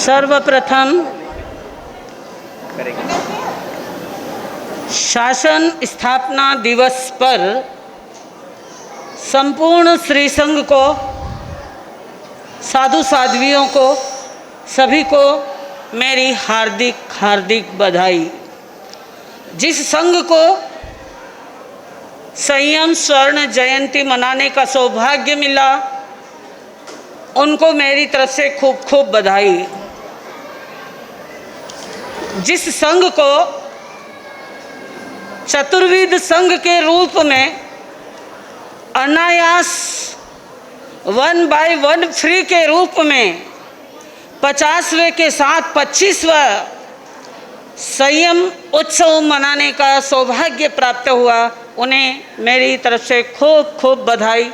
सर्वप्रथम शासन स्थापना दिवस पर संपूर्ण श्री संघ को, साधु साध्वियों को, सभी को मेरी हार्दिक हार्दिक बधाई। जिस संघ को संयम स्वर्ण जयंती मनाने का सौभाग्य मिला, उनको मेरी तरफ से खूब खूब बधाई। जिस संघ को चतुर्विध संघ के रूप में अनायास 1 by 1 फ्री के रूप में 50वें के साथ 25वां संयम उत्सव मनाने का सौभाग्य प्राप्त हुआ, उन्हें मेरी तरफ से खूब खूब बधाई।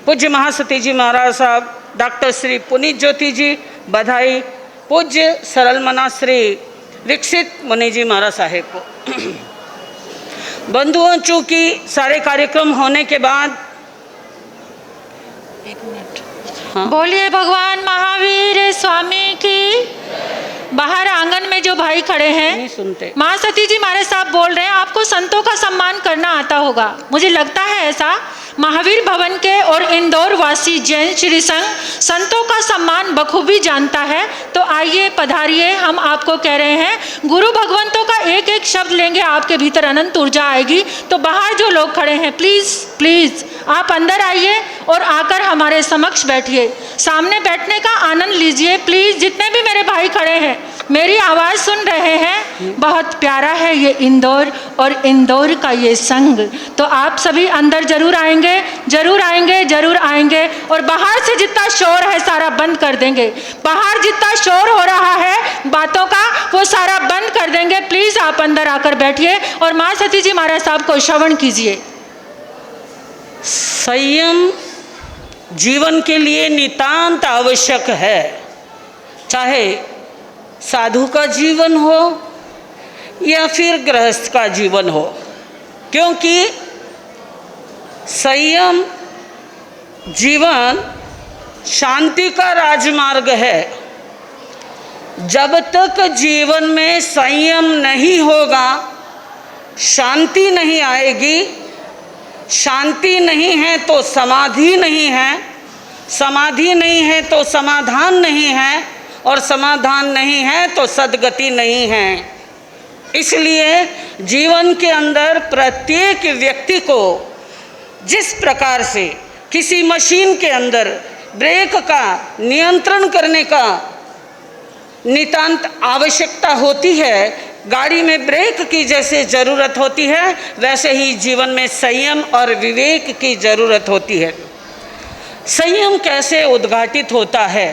पूज्य महासती जी महाराज साहब, डॉक्टर श्री पुनीत ज्योति जी, बधाई। पूज्य सरल मना श्री विकसित मुनि जी महाराज साहेब को। बंधुओं, चूँकि सारे कार्यक्रम होने के बाद, एक मिनट, हाँ, बोलिए भगवान महावीर स्वामी की। बाहर आंगन में जो भाई खड़े हैं, नहीं सुनते। माँ सती जी महाराज साहब बोल रहे हैं, आपको संतों का सम्मान करना आता होगा, मुझे लगता है ऐसा। महावीर भवन के और इंदौर वासी जैन श्री संघ संतों का सम्मान बखूबी जानता है। तो आइए पधारिए, हम आपको कह रहे हैं, गुरु भगवंतों का एक एक शब्द लेंगे, आपके भीतर अनंत ऊर्जा आएगी। तो बाहर जो लोग खड़े हैं, प्लीज़ प्लीज़ आप अंदर आइए और आकर हमारे समक्ष बैठिए, सामने बैठने का आनंद लीजिए। प्लीज़, जितने भी मेरे भाई खड़े हैं, मेरी आवाज़ सुन रहे हैं, बहुत प्यारा है ये इंदौर और इंदौर का ये संघ। तो आप सभी अंदर जरूर आएंगे, जरूर आएंगे, जरूर आएंगे। और बाहर से जितना शोर है सारा बंद कर देंगे। बाहर जितना शोर हो रहा है बातों का, वो सारा बंद कर देंगे। प्लीज़ आप अंदर आकर बैठिए और माँ सती जी महाराज साहब को श्रवण कीजिए। संयम जीवन के लिए नितांत आवश्यक है, चाहे साधु का जीवन हो या फिर गृहस्थ का जीवन हो, क्योंकि संयम जीवन शांति का राजमार्ग है। जब तक जीवन में संयम नहीं होगा, शांति नहीं आएगी। शांति नहीं है तो समाधि नहीं है, समाधि नहीं है तो समाधान नहीं है, और समाधान नहीं है तो सद्गति नहीं है। इसलिए जीवन के अंदर प्रत्येक व्यक्ति को जिस प्रकार से किसी मशीन के अंदर ब्रेक का नियंत्रण करने का नितांत आवश्यकता होती है, गाड़ी में ब्रेक की जैसे ज़रूरत होती है, वैसे ही जीवन में संयम और विवेक की ज़रूरत होती है। संयम कैसे उद्घाटित होता है?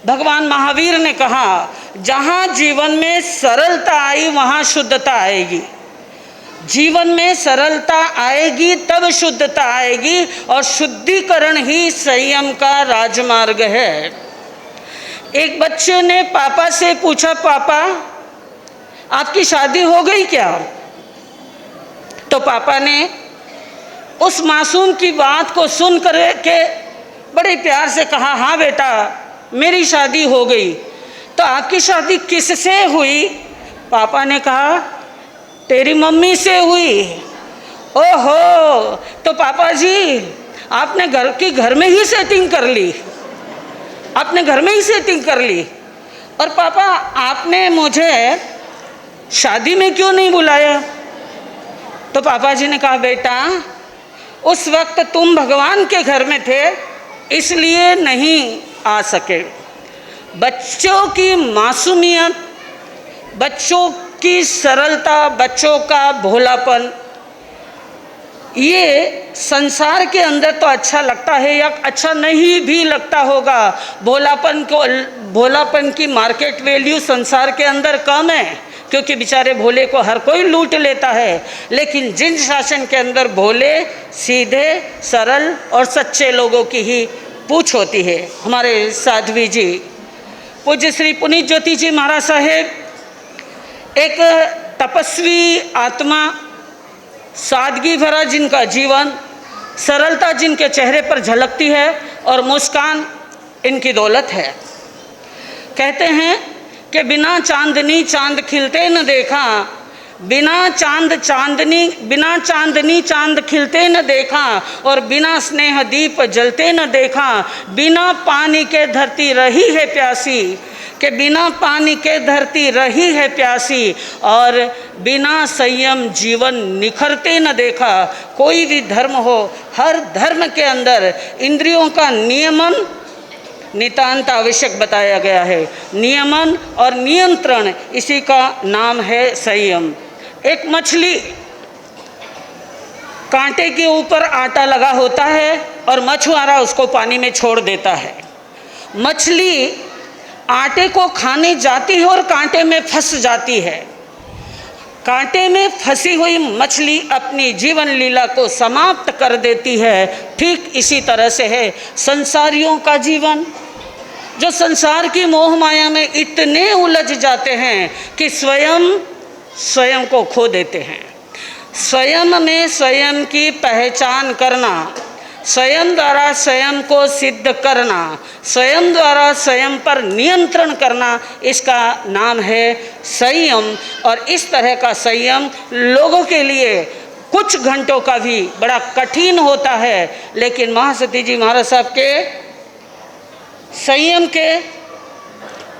भगवान महावीर ने कहा, जहाँ जीवन में सरलता आई वहाँ शुद्धता आएगी। जीवन में सरलता आएगी तब शुद्धता आएगी, और शुद्धिकरण ही संयम का राजमार्ग है। एक बच्चे ने पापा से पूछा, पापा आपकी शादी हो गई क्या? तो पापा ने उस मासूम की बात को सुन कर के बड़े प्यार से कहा, हाँ बेटा मेरी शादी हो गई। तो आपकी शादी किससे हुई? पापा ने कहा, तेरी मम्मी से हुई। ओहो, तो पापा जी आपने घर में ही सेटिंग कर ली, आपने घर में ही सेटिंग कर ली। और पापा आपने मुझे शादी में क्यों नहीं बुलाया? तो पापा जी ने कहा, बेटा उस वक्त तुम भगवान के घर में थे, इसलिए नहीं आ सके। बच्चों की मासूमियत, बच्चों की सरलता, बच्चों का भोलापन, ये संसार के अंदर तो अच्छा लगता है या अच्छा नहीं भी लगता होगा। भोलापन की मार्केट वैल्यू संसार के अंदर कम है, क्योंकि बेचारे भोले को हर कोई लूट लेता है। लेकिन जिन शासन के अंदर भोले, सीधे, सरल और सच्चे लोगों की ही पूछ होती है। हमारे साध्वी जी, पूज्य श्री पुनीत ज्योति जी महाराज साहेब, एक तपस्वी आत्मा, सादगी भरा जिनका जीवन, सरलता जिनके चेहरे पर झलकती है, और मुस्कान इनकी दौलत है। कहते हैं कि बिना चांदनी चांद खिलते न देखा, बिना चांदनी चांद खिलते न देखा, और बिना स्नेह दीप जलते न देखा। बिना पानी के धरती रही है प्यासी, कि बिना पानी के धरती रही है प्यासी, और बिना संयम जीवन निखरते न देखा। कोई भी धर्म हो, हर धर्म के अंदर इंद्रियों का नियमन नितांत आवश्यक बताया गया है। नियमन और नियंत्रण, इसी का नाम है संयम। एक मछली, कांटे के ऊपर आटा लगा होता है और मछुआरा उसको पानी में छोड़ देता है। मछली आटे को खाने जाती है और कांटे में फंस जाती है। कांटे में फंसी हुई मछली अपनी जीवन लीला को समाप्त कर देती है। ठीक इसी तरह से है संसारियों का जीवन, जो संसार की मोह माया में इतने उलझ जाते हैं कि स्वयं को खो देते हैं। स्वयं में स्वयं की पहचान करना, स्वयं द्वारा स्वयं को सिद्ध करना, स्वयं द्वारा स्वयं पर नियंत्रण करना, इसका नाम है संयम। और इस तरह का संयम लोगों के लिए कुछ घंटों का भी बड़ा कठिन होता है, लेकिन महासती जी महाराज साहब के संयम के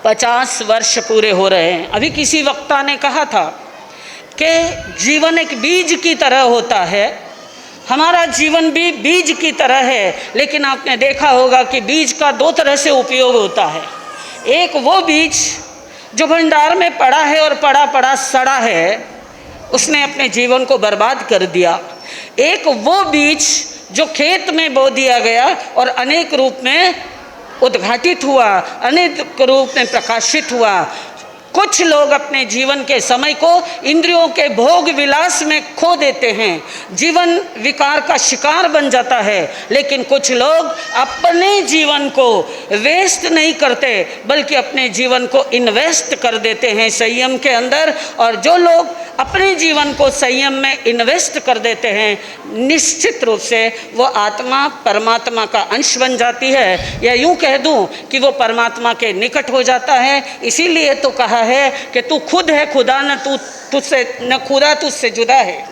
50 वर्ष पूरे हो रहे हैं। अभी किसी वक्ता ने कहा था कि जीवन एक बीज की तरह होता है। हमारा जीवन भी बीज की तरह है, लेकिन आपने देखा होगा कि बीज का 2 तरह से उपयोग होता है। एक वो बीज जो भंडार में पड़ा है और पड़ा सड़ा है, उसने अपने जीवन को बर्बाद कर दिया। एक वो बीज जो खेत में बो दिया गया और अनेक रूप में उद्घाटित हुआ, अनेक रूप में प्रकाशित हुआ। कुछ लोग अपने जीवन के समय को इंद्रियों के भोग विलास में खो देते हैं, जीवन विकार का शिकार बन जाता है। लेकिन कुछ लोग अपने जीवन को वेस्ट नहीं करते, बल्कि अपने जीवन को इन्वेस्ट कर देते हैं संयम के अंदर। और जो लोग अपने जीवन को संयम में इन्वेस्ट कर देते हैं, निश्चित रूप से वो आत्मा परमात्मा का अंश बन जाती है, या यूँ कह दूँ कि वो परमात्मा के निकट हो जाता है। इसीलिए तो कहा है कि तू खुद है खुदा, न खुदा तुझसे जुदा है।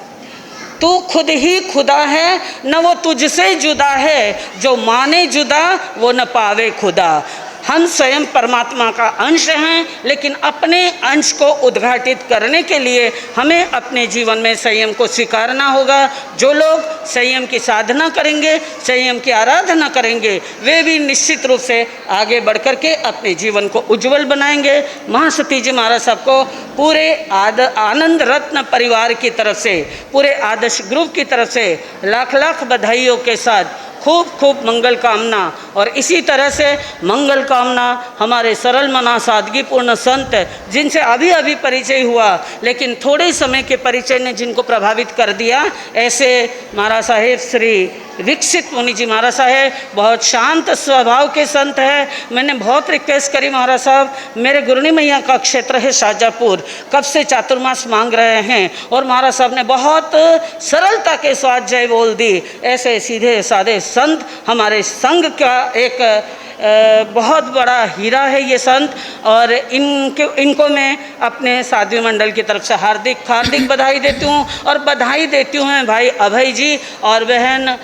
तू खुद ही खुदा है, न वो तुझसे जुदा है। जो माने जुदा वो न पावे खुदा। हम स्वयं परमात्मा का अंश हैं, लेकिन अपने अंश को उद्घाटित करने के लिए हमें अपने जीवन में संयम को स्वीकारना होगा। जो लोग संयम की साधना करेंगे, संयम की आराधना करेंगे, वे भी निश्चित रूप से आगे बढ़ कर के अपने जीवन को उज्जवल बनाएंगे। महासती जी महाराज साहब को पूरे आनंद रत्न परिवार की तरफ से, पूरे आदर्श ग्रुप की तरफ से लाख लाख बधाइयों के साथ खूब खूब मंगल कामना। और इसी तरह से मंगल कामना हमारे सरल मना सादगीपूर्ण संत, जिनसे अभी अभी परिचय हुआ, लेकिन थोड़े समय के परिचय ने जिनको प्रभावित कर दिया, ऐसे महाराज साहेब श्री विकसित मुनि जी महाराज साहेब बहुत शांत स्वभाव के संत है। मैंने बहुत रिक्वेस्ट करी, महाराज साहब मेरे गुरनी मैया का क्षेत्र है शाहजहाँपुर, कब से चातुर्मास मांग रहे हैं, और महाराज साहब ने बहुत सरलता के साथ जय बोल दी। ऐसे सीधे साधे संत हमारे संघ का एक बहुत बड़ा हीरा है ये संत। और इनको मैं अपने साध्वी मंडल की तरफ से हार्दिक हार्दिक बधाई देती हूँ। और बधाई देती हूँ भाई अभय जी और बहन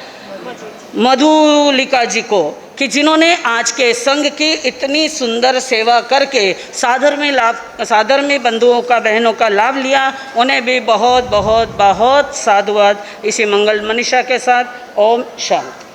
मधुलिका जी को, कि जिन्होंने आज के संघ की इतनी सुंदर सेवा करके साधर्मी बंधुओं का, बहनों का लाभ लिया। उन्हें भी बहुत बहुत बहुत साधुवाद इसी मंगल मनीषा के साथ। ओम शांति।